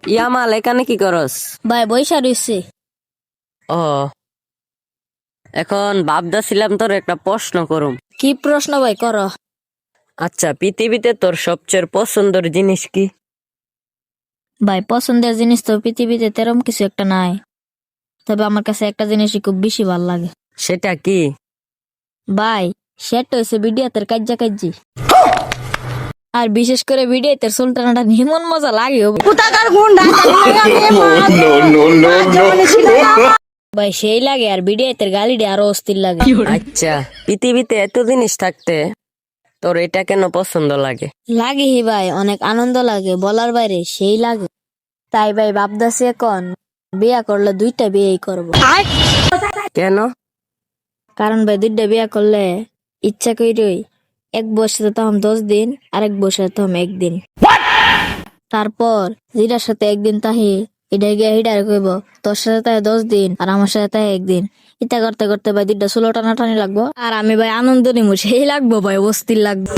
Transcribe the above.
Yamal এখানে কি করস? ভাই বৈশা রইছে। ও, এখন ভাবতেছিলাম তোর একটা প্রশ্ন করুম। কি প্রশ্ন ভাই কর? আচ্ছা, পৃথিবীতে তোর সবচেয়ে পছন্দের জিনিস কি? ভাই পছন্দের জিনিস তো পৃথিবীতে তেরম কিছু একটা নাই, তবে আমার কাছে একটা জিনিসই খুব বেশি ভাল লাগে। সেটা কি? ভাই সেটা হয়েছে বিডিয়াতের কাজ্জা কাজ্জি। আর বিশেষ করে বিডিয়াতের সুলতানাটা নিমন মজা লাগে ও। ভাই সেই লাগে, আর বিডিয়াতের গালিডে আরো অস্থির লাগে। আচ্ছা, পৃথিবীতে এত জিনিস থাকতে তোর এটা কেন পছন্দ লাগে? লাগে হি ভাই, অনেক আনন্দ লাগে, বলার বাইরে সেই লাগে। তাই ভাই ভাবদাসি এখন বিয়া করলে দুইটা বিয়েই করবো। কেন? কারণ ভাই দুইটা বিয়া করলে ইচ্ছা কইরই এক বছর তো হম 10 দিন, আরেক বছর তো হম 1 দিন। তারপর যেটার সাথে একদিন তাহি এটা গিয়ে হিডার কইব, তোর সাথে তাই 10 দিন আর আমার সাথে তাই 1 দিন। ইটা করতে করতে ভাই দুইটা ষোলো টানাটানি লাগবো, আর আমি ভাই আনন্দ নিমু সেই লাগবো ভাই, অস্থির লাগবো।